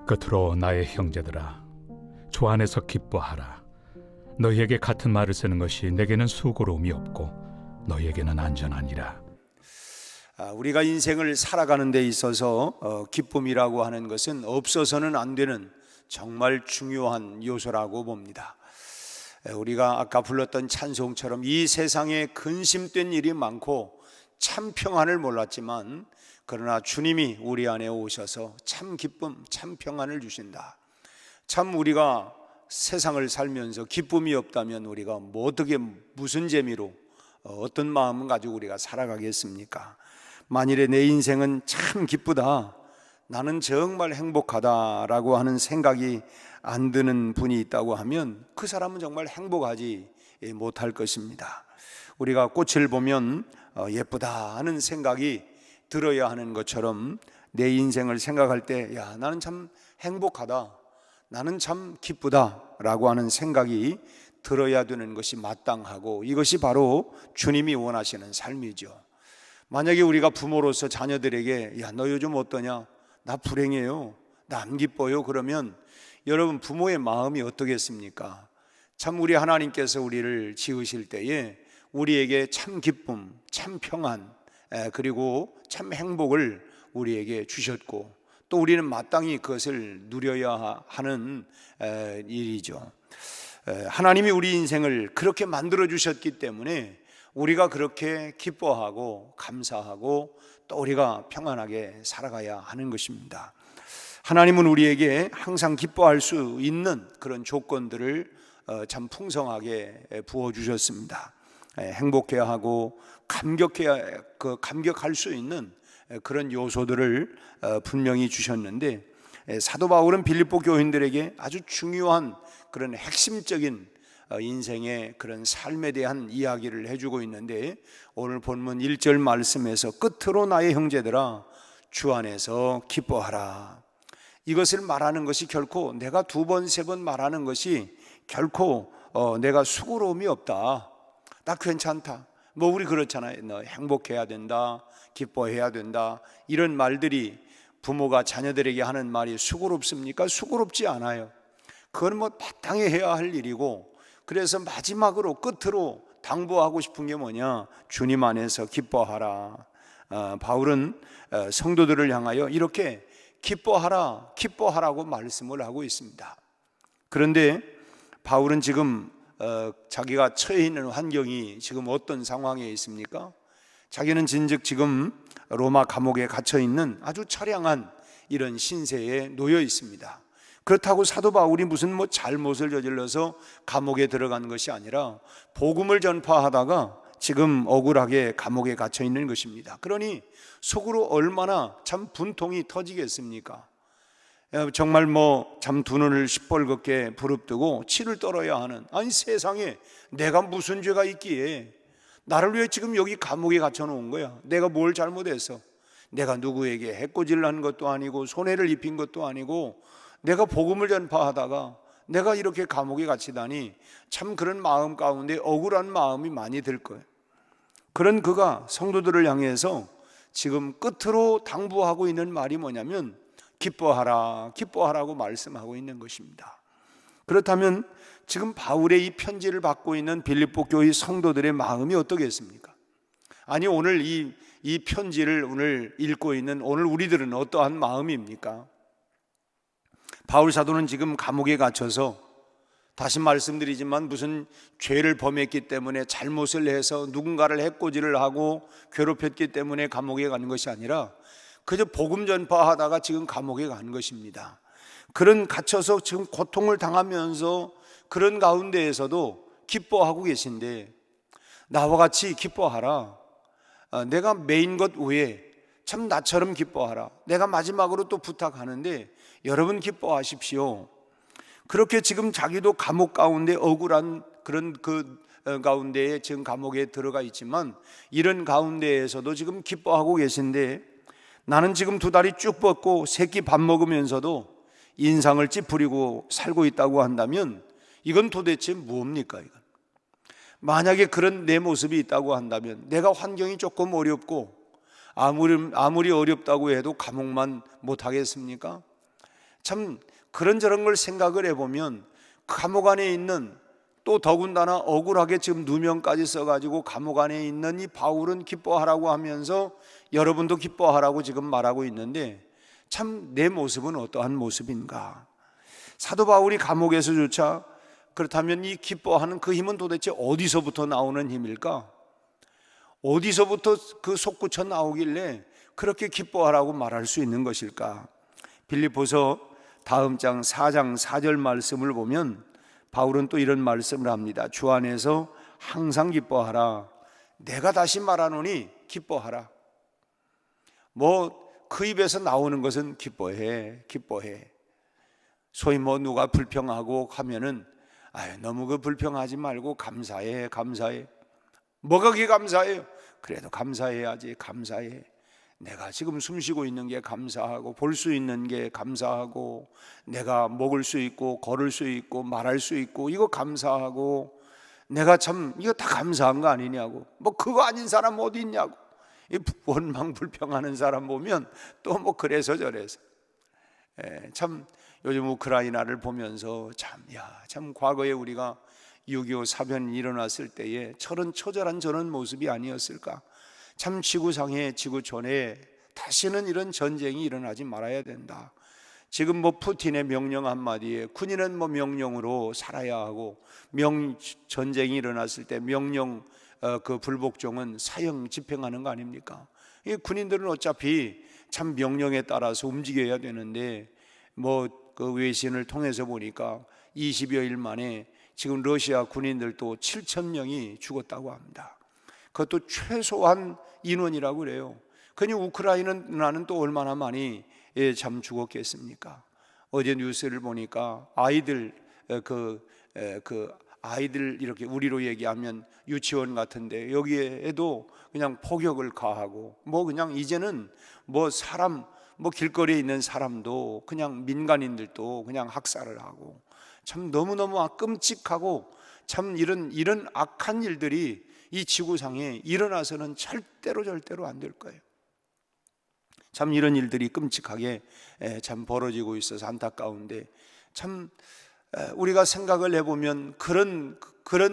끝으로 나의 형제들아, 주 안에서 기뻐하라. 너희에게 같은 말을 쓰는 것이 내게는 수고로움이 없고 너희에게는 안전하니라. 우리가 인생을 살아가는 데 있어서 기쁨이라고 하는 것은 없어서는 안 되는 정말 중요한 요소라고 봅니다. 우리가 아까 불렀던 찬송처럼 이 세상에 근심된 일이 많고 참 평안을 몰랐지만, 그러나 주님이 우리 안에 오셔서 참 기쁨, 참 평안을 주신다. 참 우리가 세상을 살면서 기쁨이 없다면 우리가 뭐 어떻게 무슨 재미로 어떤 마음을 가지고 우리가 살아가겠습니까? 만일에 내 인생은 참 기쁘다, 나는 정말 행복하다라고 하는 생각이 안 드는 분이 있다고 하면 그 사람은 정말 행복하지 못할 것입니다. 우리가 꽃을 보면 예쁘다 하는 생각이 들어야 하는 것처럼 내 인생을 생각할 때, 야, 나는 참 행복하다, 나는 참 기쁘다라고 하는 생각이 들어야 되는 것이 마땅하고, 이것이 바로 주님이 원하시는 삶이죠. 만약에 우리가 부모로서 자녀들에게, 야, 너 요즘 어떠냐? 나 불행해요, 나 안 기뻐요. 그러면 여러분, 부모의 마음이 어떠겠습니까? 참 우리 하나님께서 우리를 지으실 때에 우리에게 참 기쁨, 참 평안, 그리고 참 행복을 우리에게 주셨고, 또 우리는 마땅히 그것을 누려야 하는 일이죠. 하나님이 우리 인생을 그렇게 만들어 주셨기 때문에 우리가 그렇게 기뻐하고 감사하고 또 우리가 평안하게 살아가야 하는 것입니다. 하나님은 우리에게 항상 기뻐할 수 있는 그런 조건들을 참 풍성하게 부어주셨습니다. 행복해야 하고 감격할 수 있는 그런 요소들을 분명히 주셨는데, 사도 바울은 빌립보 교인들에게 아주 중요한 그런 핵심적인 인생의 그런 삶에 대한 이야기를 해주고 있는데, 오늘 본문 1절 말씀에서 끝으로 나의 형제들아 주 안에서 기뻐하라, 이것을 말하는 것이 결코 내가 두 번, 세 번 말하는 것이 결코 내가 수고로움이 없다, 나 괜찮다, 뭐 우리 그렇잖아요. 너 행복해야 된다, 기뻐해야 된다, 이런 말들이 부모가 자녀들에게 하는 말이 수고롭습니까? 수고롭지 않아요. 그건 뭐 마땅히 해야 할 일이고, 그래서 마지막으로 끝으로 당부하고 싶은 게 뭐냐? 주님 안에서 기뻐하라. 바울은 성도들을 향하여 이렇게 기뻐하라, 기뻐하라고 말씀을 하고 있습니다. 그런데 바울은 지금 자기가 처해 있는 환경이 지금 어떤 상황에 있습니까? 자기는 진즉 지금 로마 감옥에 갇혀 있는 아주 처량한 이런 신세에 놓여 있습니다. 그렇다고 사도 바울이 무슨 뭐 잘못을 저질러서 감옥에 들어간 것이 아니라 복음을 전파하다가 지금 억울하게 감옥에 갇혀 있는 것입니다. 그러니 속으로 얼마나 참 분통이 터지겠습니까? 정말 뭐 참 두 눈을 시뻘겋게 부릅뜨고 치를 떨어야 하는, 아니 세상에 내가 무슨 죄가 있기에 나를 위해 지금 여기 감옥에 갇혀 놓은 거야. 내가 뭘 잘못했어? 내가 누구에게 해코지를 한 것도 아니고 손해를 입힌 것도 아니고, 내가 복음을 전파하다가 내가 이렇게 감옥에 갇히다니 참 그런 마음 가운데 억울한 마음이 많이 들 거예요. 그런 그가 성도들을 향해서 지금 끝으로 당부하고 있는 말이 뭐냐면 기뻐하라, 기뻐하라고 말씀하고 있는 것입니다. 그렇다면 지금 바울의 이 편지를 받고 있는 빌립보 교회 성도들의 마음이 어떠겠습니까? 아니 오늘 이 편지를 오늘 읽고 있는 오늘 우리들은 어떠한 마음입니까? 바울 사도는 지금 감옥에 갇혀서, 다시 말씀드리지만 무슨 죄를 범했기 때문에 잘못을 해서 누군가를 해코지를 하고 괴롭혔기 때문에 감옥에 가는 것이 아니라 그저 복음 전파하다가 지금 감옥에 간 것입니다. 그런 갇혀서 지금 고통을 당하면서 그런 가운데에서도 기뻐하고 계신데, 나와 같이 기뻐하라. 내가 메인 것 외에 참 나처럼 기뻐하라. 내가 마지막으로 또 부탁하는데 여러분 기뻐하십시오. 그렇게 지금 자기도 감옥 가운데 억울한 그런 그 가운데에 지금 감옥에 들어가 있지만, 이런 가운데에서도 지금 기뻐하고 계신데, 나는 지금 두 다리 쭉 뻗고 새끼 밥 먹으면서도 인상을 찌푸리고 살고 있다고 한다면 이건 도대체 뭡니까? 이건 만약에 그런 내 모습이 있다고 한다면, 내가 환경이 조금 어렵고 아무리 어렵다고 해도 감옥만 못 하겠습니까? 참 그런저런 걸 생각을 해보면 감옥 안에 있는, 또 더군다나 억울하게 지금 누명까지 써가지고 감옥 안에 있는 이 바울은 기뻐하라고 하면서 여러분도 기뻐하라고 지금 말하고 있는데, 참 내 모습은 어떠한 모습인가? 사도 바울이 감옥에서조차 그렇다면 이 기뻐하는 그 힘은 도대체 어디서부터 나오는 힘일까? 어디서부터 그 솟구쳐 나오길래 그렇게 기뻐하라고 말할 수 있는 것일까? 빌립보서 다음 장 4장 4절 말씀을 보면 바울은 또 이런 말씀을 합니다. 주 안에서 항상 기뻐하라. 내가 다시 말하노니 기뻐하라. 그 입에서 나오는 것은 기뻐해. 소위 누가 불평하고 하면은 너무 그 불평하지 말고 감사해. 뭐가 그게 감사해요? 그래도 감사해야지. 감사해. 내가 지금 숨쉬고 있는 게 감사하고, 볼 수 있는 게 감사하고, 내가 먹을 수 있고 걸을 수 있고 말할 수 있고, 이거 감사하고, 내가 참 이거 다 감사한 거 아니냐고. 그거 아닌 사람 어디 있냐고. 이 원망 불평하는 사람 보면 또 그래서 저래서. 참 요즘 우크라이나를 보면서 참 과거에 우리가 6.25 사변이 일어났을 때에 저런 처절한 저런 모습이 아니었을까. 참 지구촌에 다시는 이런 전쟁이 일어나지 말아야 된다. 지금 푸틴의 명령 한마디에 군인은 명령으로 살아야 하고, 전쟁이 일어났을 때 명령 그 불복종은 사형 집행하는 거 아닙니까? 이 군인들은 어차피 참 명령에 따라서 움직여야 되는데, 그 외신을 통해서 보니까 20여일 만에 지금 러시아 군인들도 7,000명이 죽었다고 합니다. 그것도 최소한 인원이라고 그래요. 그니 우크라이나는 또 얼마나 많이 참 죽었겠습니까? 어제 뉴스를 보니까 아이들 이렇게 우리로 얘기하면 유치원 같은데 여기에도 그냥 폭력을 가하고, 그냥 이제는 사람 길거리에 있는 사람도 그냥 민간인들도 그냥 학살을 하고, 참 너무너무 끔찍하고, 참 이런 악한 일들이 이 지구상에 일어나서는 절대로 안 될 거예요. 참 이런 일들이 끔찍하게 참 벌어지고 있어서 안타까운데, 참 우리가 생각을 해보면 그런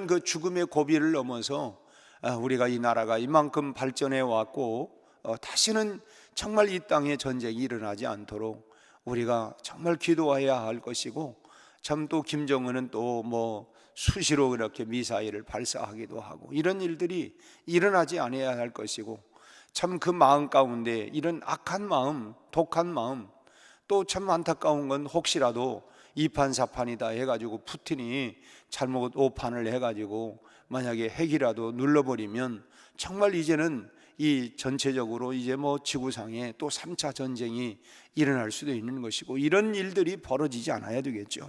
그 죽음의 고비를 넘어서 우리가 이 나라가 이만큼 발전해 왔고, 다시는 정말 이 땅에 전쟁이 일어나지 않도록 우리가 정말 기도해야 할 것이고, 참 또 김정은은 또 수시로 그렇게 미사일을 발사하기도 하고, 이런 일들이 일어나지 않아야 할 것이고, 참 그 마음 가운데 이런 악한 마음, 독한 마음, 또 참 안타까운 건 혹시라도 2판 4판이다 해가지고 푸틴이 잘못 5판을 해가지고 만약에 핵이라도 눌러버리면 정말 이제는 이 전체적으로 이제 지구상에 또 3차 전쟁이 일어날 수도 있는 것이고, 이런 일들이 벌어지지 않아야 되겠죠.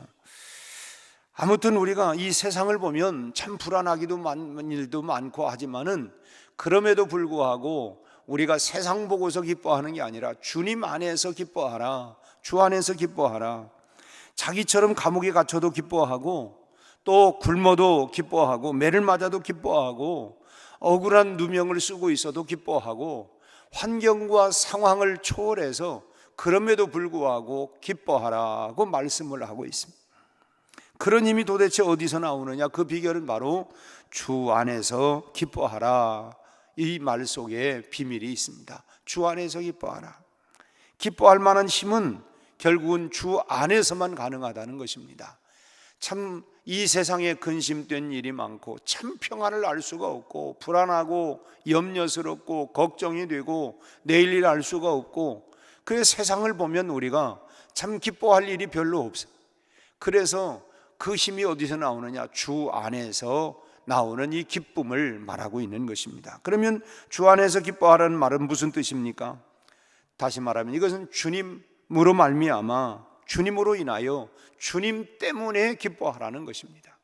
아무튼 우리가 이 세상을 보면 참 불안하기도 많은 일도 많고 하지만은, 그럼에도 불구하고 우리가 세상 보고서 기뻐하는 게 아니라 주님 안에서 기뻐하라. 주 안에서 기뻐하라. 자기처럼 감옥에 갇혀도 기뻐하고, 또 굶어도 기뻐하고, 매를 맞아도 기뻐하고, 억울한 누명을 쓰고 있어도 기뻐하고, 환경과 상황을 초월해서 그럼에도 불구하고 기뻐하라고 말씀을 하고 있습니다. 그런 힘이 도대체 어디서 나오느냐? 그 비결은 바로 주 안에서 기뻐하라, 이 말 속에 비밀이 있습니다. 주 안에서 기뻐하라. 기뻐할 만한 힘은 결국은 주 안에서만 가능하다는 것입니다. 참 이 세상에 근심된 일이 많고, 참 평안을 알 수가 없고, 불안하고 염려스럽고 걱정이 되고, 내일 일 알 수가 없고, 그 세상을 보면 우리가 참 기뻐할 일이 별로 없어요. 그래서 그 힘이 어디서 나오느냐? 주 안에서 나오는 이 기쁨을 말하고 있는 것입니다. 그러면 주 안에서 기뻐하라는 말은 무슨 뜻입니까? 다시 말하면 이것은 주님으로 말미암아, 주님으로 인하여, 주님 때문에 기뻐하라는 것입니다.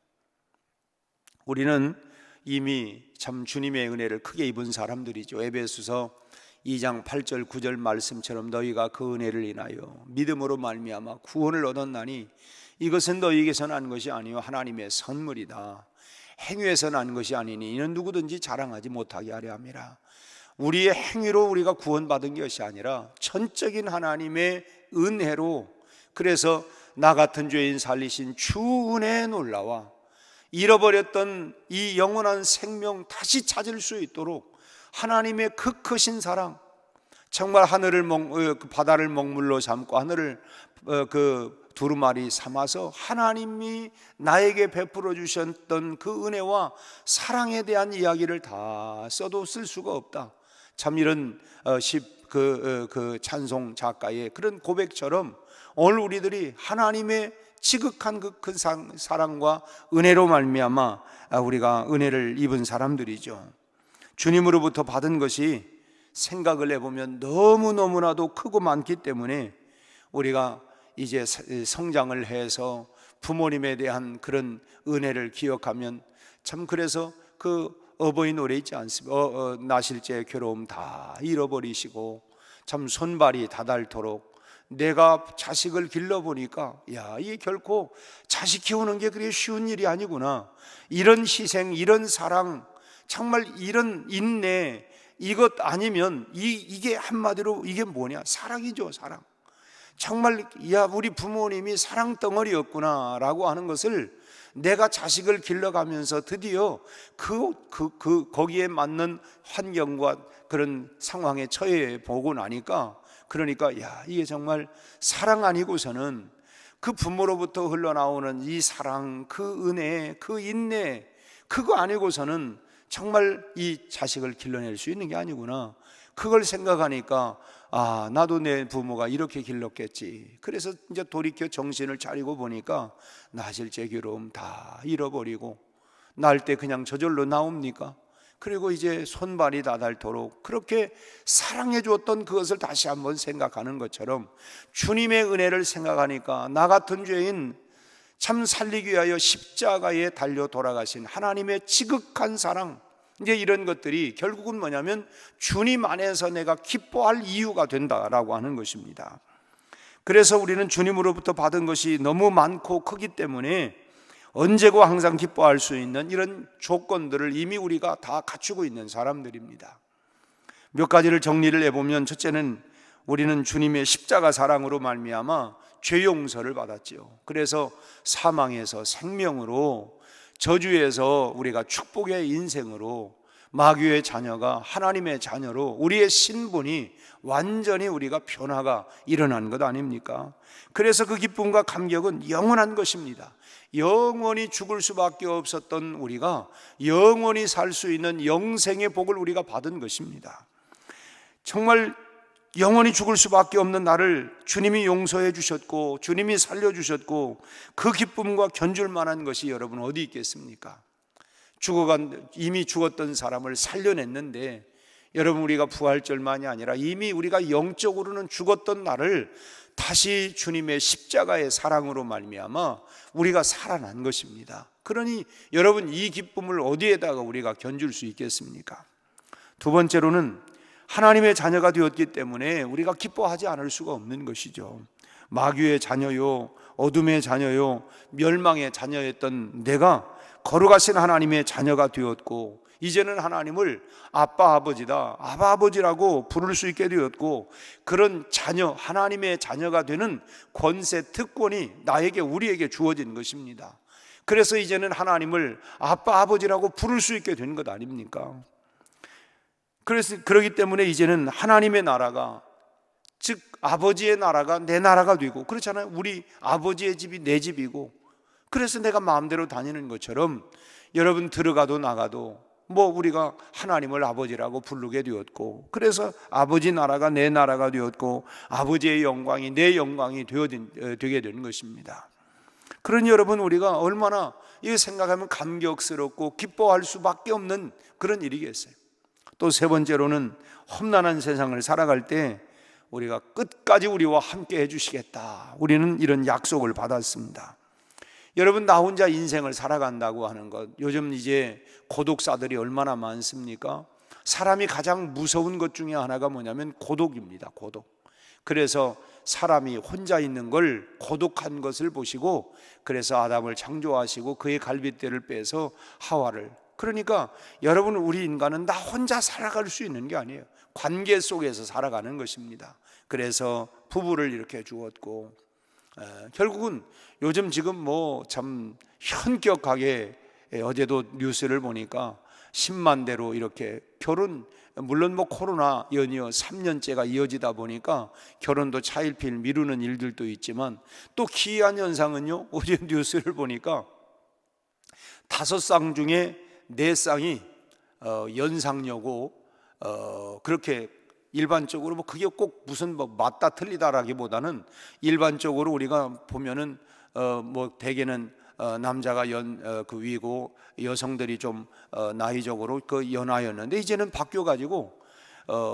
우리는 이미 참 주님의 은혜를 크게 입은 사람들이죠. 에베소서 2장 8절 9절 말씀처럼 너희가 그 은혜를 인하여 믿음으로 말미암아 구원을 얻었나니 이것은 너희에게서 난 것이 아니요 하나님의 선물이다. 행위에서 난 것이 아니니 이는 누구든지 자랑하지 못하게 하려 함이라. 우리의 행위로 우리가 구원받은 것이 아니라 전적인 하나님의 은혜로, 그래서 나 같은 죄인 살리신 주 은혜에 놀라와 잃어버렸던 이 영원한 생명 다시 찾을 수 있도록 하나님의 그 크신 사랑, 정말 하늘을 바다를 먹물로 삼고 하늘을 두루마리 삼아서 하나님이 나에게 베풀어 주셨던 그 은혜와 사랑에 대한 이야기를 다 써도 쓸 수가 없다. 참 이런 찬송 작가의 그런 고백처럼 오늘 우리들이 하나님의 지극한 그 큰 사랑과 은혜로 말미암아 우리가 은혜를 입은 사람들이죠. 주님으로부터 받은 것이 생각을 해보면 너무너무나도 크고 많기 때문에 우리가 이제 성장을 해서 부모님에 대한 그런 은혜를 기억하면 참, 그래서 그 어버이 노래 있지 않습니까? 나실제 괴로움 다 잃어버리시고 참 손발이 다닳도록 내가 자식을 길러보니까 야, 이게 결코 자식 키우는 게 그렇게 쉬운 일이 아니구나. 이런 희생, 이런 사랑, 정말 이런 인내, 이것 아니면 이게 한마디로 이게 뭐냐? 사랑이죠, 사랑. 정말 야, 우리 부모님이 사랑 덩어리였구나라고 하는 것을 내가 자식을 길러가면서 드디어 거기에 맞는 환경과 그런 상황에 처해 보고 나니까, 그러니까 야, 이게 정말 사랑 아니고서는 그 부모로부터 흘러나오는 이 사랑, 그 은혜, 그 인내, 그거 아니고서는 정말 이 자식을 길러낼 수 있는 게 아니구나. 그걸 생각하니까 아, 나도 내 부모가 이렇게 길렀겠지. 그래서 이제 돌이켜 정신을 차리고 보니까 나실제 괴로움 다 잃어버리고 날 때 그냥 저절로 나옵니까? 그리고 이제 손발이 다닳도록 그렇게 사랑해 주었던 그것을 다시 한번 생각하는 것처럼 주님의 은혜를 생각하니까 나 같은 죄인 참 살리기 위하여 십자가에 달려 돌아가신 하나님의 지극한 사랑, 이제 이런 것들이 결국은 뭐냐면 주님 안에서 내가 기뻐할 이유가 된다라고 하는 것입니다. 그래서 우리는 주님으로부터 받은 것이 너무 많고 크기 때문에 언제고 항상 기뻐할 수 있는 이런 조건들을 이미 우리가 다 갖추고 있는 사람들입니다. 몇 가지를 정리를 해보면, 첫째는 우리는 주님의 십자가 사랑으로 말미암아 죄 용서를 받았지요. 그래서 사망에서 생명으로, 저주에서 우리가 축복의 인생으로, 마귀의 자녀가 하나님의 자녀로 우리의 신분이 완전히 우리가 변화가 일어난 것 아닙니까? 그래서 그 기쁨과 감격은 영원한 것입니다. 영원히 죽을 수밖에 없었던 우리가 영원히 살 수 있는 영생의 복을 우리가 받은 것입니다. 정말 영원히 죽을 수밖에 없는 나를 주님이 용서해 주셨고 주님이 살려주셨고 그 기쁨과 견줄 만한 것이 여러분 어디 있겠습니까? 이미 죽었던 사람을 살려냈는데, 여러분 우리가 부활절만이 아니라 이미 우리가 영적으로는 죽었던 나를 다시 주님의 십자가의 사랑으로 말미암아 우리가 살아난 것입니다. 그러니 여러분 이 기쁨을 어디에다가 우리가 견줄 수 있겠습니까? 두 번째로는 하나님의 자녀가 되었기 때문에 우리가 기뻐하지 않을 수가 없는 것이죠. 마귀의 자녀요, 어둠의 자녀요, 멸망의 자녀였던 내가 거룩하신 하나님의 자녀가 되었고, 이제는 하나님을 아빠 아버지다, 아바 아버지라고 부를 수 있게 되었고, 그런 자녀, 하나님의 자녀가 되는 권세, 특권이 나에게, 우리에게 주어진 것입니다. 그래서 이제는 하나님을 아빠 아버지라고 부를 수 있게 된 것 아닙니까? 그렇기 때문에 이제는 하나님의 나라가, 즉 아버지의 나라가 내 나라가 되고, 그렇잖아요. 우리 아버지의 집이 내 집이고, 그래서 내가 마음대로 다니는 것처럼 여러분 들어가도 나가도 우리가 하나님을 아버지라고 부르게 되었고, 그래서 아버지 나라가 내 나라가 되었고 아버지의 영광이 내 영광이 되게 되는 것입니다. 그러니 여러분 우리가 얼마나 이거 생각하면 감격스럽고 기뻐할 수밖에 없는 그런 일이겠어요. 또 세 번째로는 험난한 세상을 살아갈 때 우리가 끝까지 우리와 함께 해주시겠다, 우리는 이런 약속을 받았습니다. 여러분 나 혼자 인생을 살아간다고 하는 것, 요즘 이제 고독사들이 얼마나 많습니까? 사람이 가장 무서운 것 중에 하나가 뭐냐면 고독입니다. 고독. 그래서 사람이 혼자 있는 걸, 고독한 것을 보시고 그래서 아담을 창조하시고 그의 갈빗대를 빼서 하와를, 그러니까 여러분 우리 인간은 나 혼자 살아갈 수 있는 게 아니에요. 관계 속에서 살아가는 것입니다. 그래서 부부를 이렇게 주었고 결국은 요즘 지금 뭐 참 현격하게 어제도 뉴스를 보니까 10만 대로 이렇게 결혼, 물론 뭐 코로나 연이어 3년째가 이어지다 보니까 결혼도 차일피일 미루는 일들도 있지만 또 기이한 현상은요, 어제 뉴스를 보니까 5쌍 중에 4쌍이 연상녀고 그렇게 일반적으로 뭐 그게 꼭 무슨 뭐 맞다 틀리다라기보다는 일반적으로 우리가 보면은 뭐 대개는 남자가 그 위고 여성들이 좀 나이적으로 그 연하였는데 이제는 바뀌어 가지고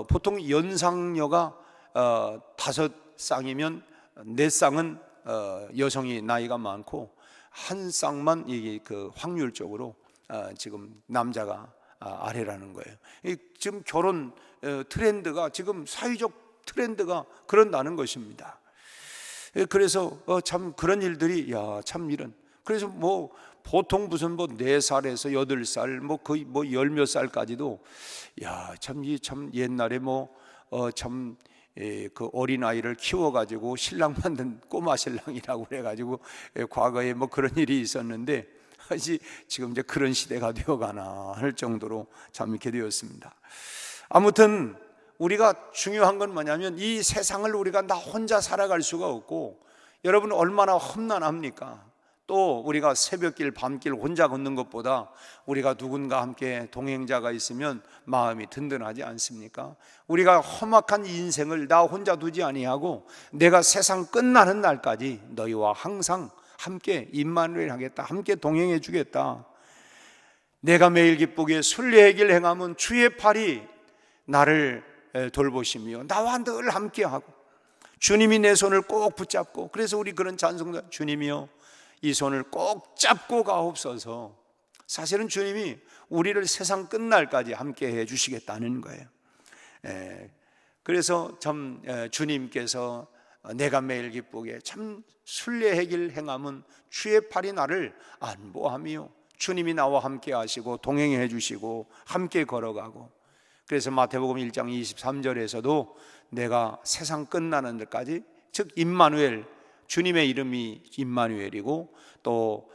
보통 연상녀가 5쌍이면 4쌍은 여성이 나이가 많고 한 쌍만 이게 그 확률적으로 지금 남자가 아래라는 거예요. 지금 결혼 트렌드가 지금 사회적 트렌드가 그런다는 것입니다. 그래서 참 그런 일들이 참 이런, 그래서 뭐 보통 무슨 뭐 4살에서 8살 뭐 거의 뭐 10몇 살까지도 참 옛날에 뭐 참 그 어린아이를 키워가지고 신랑 만든 꼬마 신랑이라고 그래가지고 과거에 뭐 그런 일이 있었는데 지금 이제 그런 시대가 되어가나 할 정도로 참 이렇게 되었습니다. 아무튼 우리가 중요한 건 뭐냐면 이 세상을 우리가 나 혼자 살아갈 수가 없고, 여러분 얼마나 험난합니까? 또 우리가 새벽길 밤길 혼자 걷는 것보다 우리가 누군가 함께 동행자가 있으면 마음이 든든하지 않습니까? 우리가 험악한 인생을 나 혼자 두지 아니하고 내가 세상 끝나는 날까지 너희와 항상 함께 임마누엘 하겠다, 함께 동행해 주겠다. 내가 매일 기쁘게 순례의 길 행하면 주의 팔이 나를 돌보시며 나와 늘 함께하고 주님이 내 손을 꼭 붙잡고, 그래서 우리 그런 찬송가, 주님이여 이 손을 꼭 잡고 가옵소서. 사실은 주님이 우리를 세상 끝날까지 함께 해 주시겠다는 거예요. 그래서 참 주님께서 내가 매일 기쁘게 참 순례의 길 행함은 주의 팔이 나를 안보하며 주님이 나와 함께 하시고 동행해 주시고 함께 걸어가고, 그래서 마태복음 1장 23절에서도 내가 세상 끝나는 데까지, 즉 임마누엘, 주님의 이름이 임마누엘이고, 또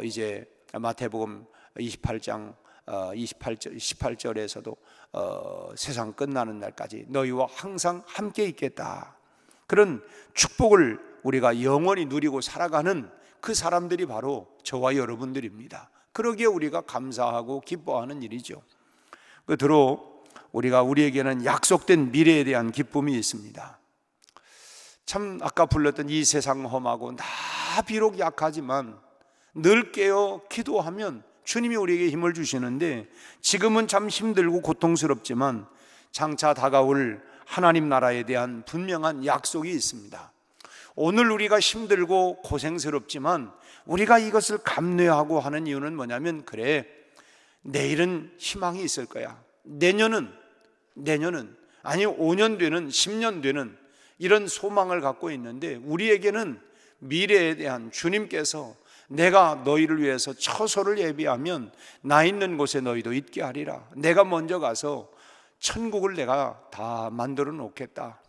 이제 마태복음 28장 18절에서도 세상 끝나는 날까지 너희와 항상 함께 있겠다. 그런 축복을 우리가 영원히 누리고 살아가는 그 사람들이 바로 저와 여러분들입니다. 그러기에 우리가 감사하고 기뻐하는 일이죠. 끝으로 우리에게는 약속된 미래에 대한 기쁨이 있습니다. 참 아까 불렀던 이 세상 험하고 나 비록 약하지만 늘 깨어 기도하면 주님이 우리에게 힘을 주시는데, 지금은 참 힘들고 고통스럽지만 장차 다가올 하나님 나라에 대한 분명한 약속이 있습니다. 오늘 우리가 힘들고 고생스럽지만 우리가 이것을 감내하고 하는 이유는 뭐냐면, 그래 내일은 희망이 있을 거야, 내년은 아니 5년 되는 10년 되는 이런 소망을 갖고 있는데, 우리에게는 미래에 대한 주님께서 내가 너희를 위해서 처소를 예비하면 나 있는 곳에 너희도 있게 하리라, 내가 먼저 가서 천국을 내가 다 만들어 놓겠다.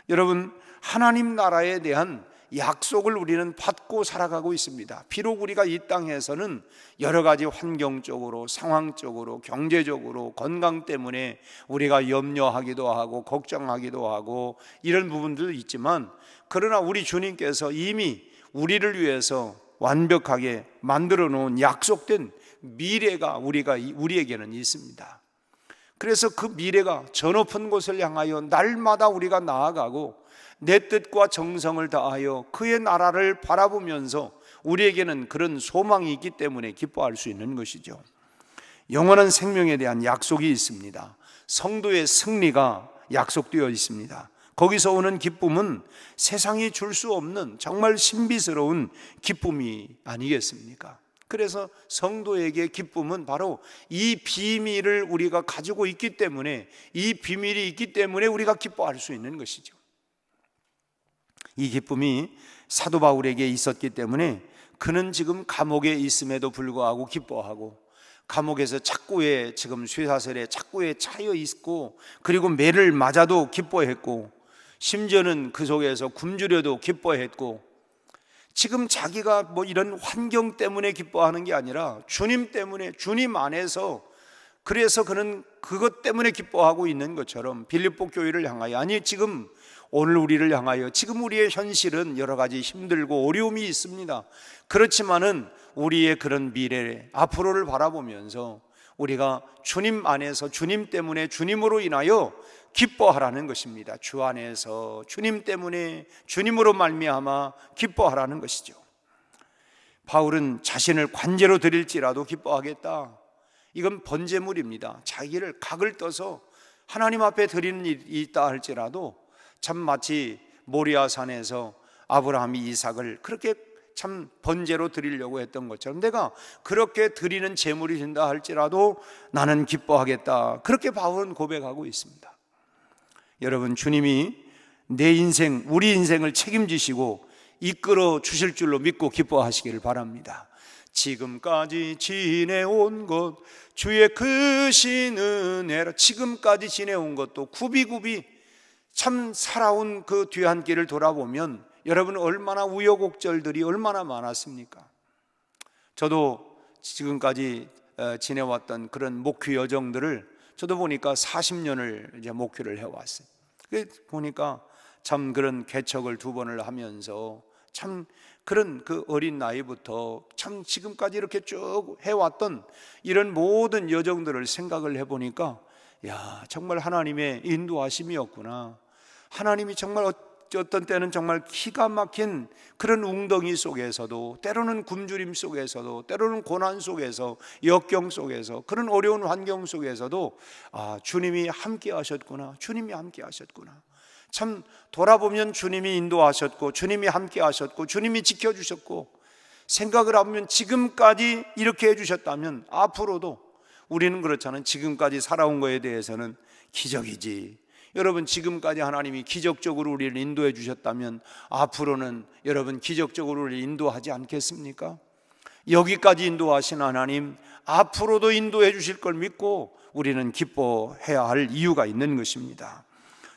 여러분, 하나님 나라에 대한 약속을 우리는 받고 살아가고 있습니다. 비록 우리가 이 땅에서는 여러 가지 환경적으로, 상황적으로, 경제적으로, 건강 때문에 우리가 염려하기도 하고 걱정하기도 하고 이런 부분들도 있지만, 그러나 우리 주님께서 이미 우리를 위해서 완벽하게 만들어 놓은 약속된 미래가 우리에게는 있습니다. 그래서 그 미래가 저 높은 곳을 향하여 날마다 우리가 나아가고 내 뜻과 정성을 다하여 그의 나라를 바라보면서 우리에게는 그런 소망이 있기 때문에 기뻐할 수 있는 것이죠. 영원한 생명에 대한 약속이 있습니다. 성도의 승리가 약속되어 있습니다. 거기서 오는 기쁨은 세상이 줄 수 없는 정말 신비스러운 기쁨이 아니겠습니까? 그래서 성도에게 기쁨은 바로 이 비밀을 우리가 가지고 있기 때문에, 이 비밀이 있기 때문에 우리가 기뻐할 수 있는 것이죠. 이 기쁨이 사도 바울에게 있었기 때문에 그는 지금 감옥에 있음에도 불구하고 기뻐하고, 감옥에서 착고에, 지금 쇠사슬에 착고에 차여 있고, 그리고 매를 맞아도 기뻐했고, 심지어는 그 속에서 굶주려도 기뻐했고, 지금 자기가 뭐 이런 환경 때문에 기뻐하는 게 아니라 주님 때문에, 주님 안에서, 그래서 그는 그것 때문에 기뻐하고 있는 것처럼 빌립보 교회를 향하여, 아니 지금 오늘 우리를 향하여, 지금 우리의 현실은 여러 가지 힘들고 어려움이 있습니다. 그렇지만은 우리의 그런 미래, 앞으로를 바라보면서 우리가 주님 안에서, 주님 때문에, 주님으로 인하여 기뻐하라는 것입니다. 주 안에서 주님 때문에, 주님으로 말미암아 기뻐하라는 것이죠. 바울은 자신을 관제로 드릴지라도 기뻐하겠다. 이건 번제물입니다. 자기를 각을 떠서 하나님 앞에 드리는 일이 있다 할지라도, 참 마치 모리아산에서 아브라함이 이삭을 그렇게 참 번제로 드리려고 했던 것처럼 내가 그렇게 드리는 제물이 된다 할지라도 나는 기뻐하겠다. 그렇게 바울은 고백하고 있습니다. 여러분, 주님이 내 인생, 우리 인생을 책임지시고 이끌어 주실 줄로 믿고 기뻐하시기를 바랍니다. 지금까지 지내온 것 주의 크신 은혜라. 지금까지 지내온 것도 굽이굽이 참 살아온 그 뒤안길을 돌아보면 여러분 얼마나 우여곡절들이 얼마나 많았습니까? 저도 지금까지 지내왔던 그런 목회 여정들을 저도 보니까 40년을 이제 목회를 해왔어요. 보니까 참 그런 개척을 2번을 하면서 참 그런 그 어린 나이부터 참 지금까지 이렇게 쭉 해왔던 이런 모든 여정들을 생각을 해보니까, 야, 정말 하나님의 인도하심이었구나. 하나님이 정말 어떤 때는 정말 기가 막힌 그런 웅덩이 속에서도, 때로는 굶주림 속에서도, 때로는 고난 속에서, 역경 속에서, 그런 어려운 환경 속에서도 주님이 함께 하셨구나, 주님이 함께 하셨구나. 참 돌아보면 주님이 인도하셨고, 주님이 함께 하셨고, 주님이 지켜주셨고, 생각을 하면 지금까지 이렇게 해주셨다면 앞으로도 우리는 그렇잖아요. 지금까지 살아온 거에 대해서는 기적이지. 여러분, 지금까지 하나님이 기적적으로 우리를 인도해 주셨다면 앞으로는 여러분 기적적으로 우리를 인도하지 않겠습니까? 여기까지 인도하신 하나님 앞으로도 인도해 주실 걸 믿고 우리는 기뻐해야 할 이유가 있는 것입니다.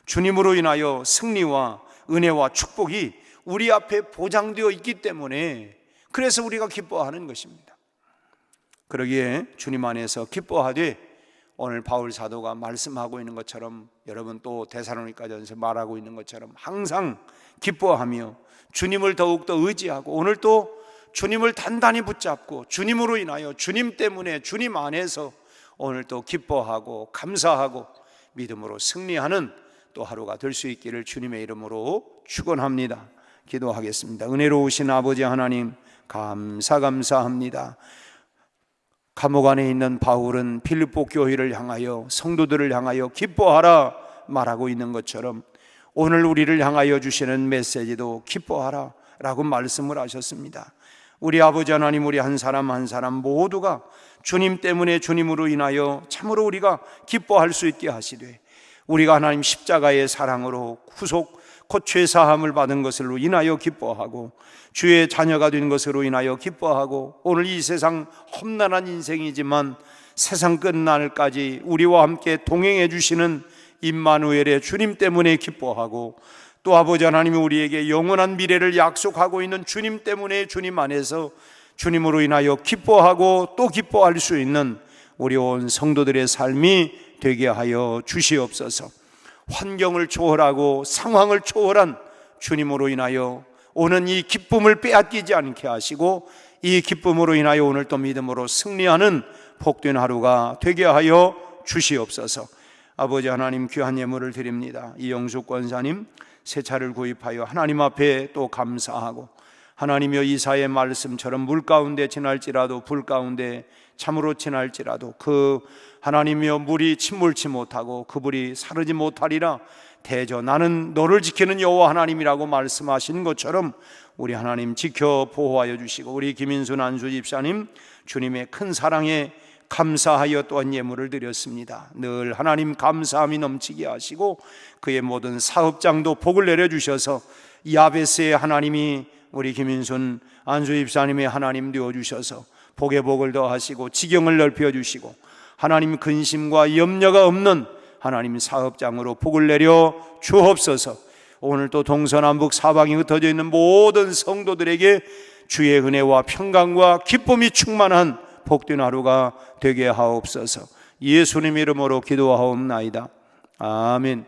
주님으로 인하여 승리와 은혜와 축복이 우리 앞에 보장되어 있기 때문에, 그래서 우리가 기뻐하는 것입니다. 그러기에 주님 안에서 기뻐하되, 오늘 바울 사도가 말씀하고 있는 것처럼, 여러분 또 데살로니가전서 말하고 있는 것처럼 항상 기뻐하며 주님을 더욱더 의지하고, 오늘 또 주님을 단단히 붙잡고 주님으로 인하여, 주님 때문에, 주님 안에서 오늘 또 기뻐하고 감사하고 믿음으로 승리하는 또 하루가 될 수 있기를 주님의 이름으로 축원합니다. 기도하겠습니다. 은혜로우신 아버지 하나님, 감사합니다. 감옥 안에 있는 바울은 빌립보 교회를 향하여, 성도들을 향하여 기뻐하라 말하고 있는 것처럼 오늘 우리를 향하여 주시는 메시지도 기뻐하라 라고 말씀을 하셨습니다. 우리 아버지 하나님, 우리 한 사람 한 사람 모두가 주님 때문에, 주님으로 인하여 참으로 우리가 기뻐할 수 있게 하시되, 우리가 하나님 십자가의 사랑으로 후속 곧 죄사함을 받은 것으로 인하여 기뻐하고, 주의 자녀가 된 것으로 인하여 기뻐하고, 오늘 이 세상 험난한 인생이지만 세상 끝날까지 우리와 함께 동행해 주시는 임마누엘의 주님 때문에 기뻐하고, 또 아버지 하나님이 우리에게 영원한 미래를 약속하고 있는 주님 때문에, 주님 안에서 주님으로 인하여 기뻐하고 또 기뻐할 수 있는 우리 온 성도들의 삶이 되게 하여 주시옵소서. 환경을 초월하고 상황을 초월한 주님으로 인하여 오는 이 기쁨을 빼앗기지 않게 하시고, 이 기쁨으로 인하여 오늘 또 믿음으로 승리하는 복된 하루가 되게 하여 주시옵소서. 아버지 하나님, 귀한 예물을 드립니다. 이영숙 권사님 새 차를 구입하여 하나님 앞에 또 감사하고, 하나님여 이사의 말씀처럼 물 가운데 지날지라도 불 가운데 참으로 지날지라도 그 하나님여 물이 침몰치 못하고 그 불이 사르지 못하리라. 대저 나는 너를 지키는 여호와 하나님이라고 말씀하신 것처럼 우리 하나님 지켜 보호하여 주시고, 우리 김인순 안수 집사님 주님의 큰 사랑에 감사하여 또한 예물을 드렸습니다. 늘 하나님 감사함이 넘치게 하시고 그의 모든 사업장도 복을 내려주셔서 야베스의 하나님이 우리 김인순 안수 집사님의 하나님 되어주셔서 복의 복을 더하시고 지경을 넓혀주시고, 하나님 근심과 염려가 없는 하나님 사업장으로 복을 내려 주옵소서. 오늘 또 동서남북 사방에 흩어져 있는 모든 성도들에게 주의 은혜와 평강과 기쁨이 충만한 복된 하루가 되게 하옵소서. 예수님 이름으로 기도하옵나이다. 아멘.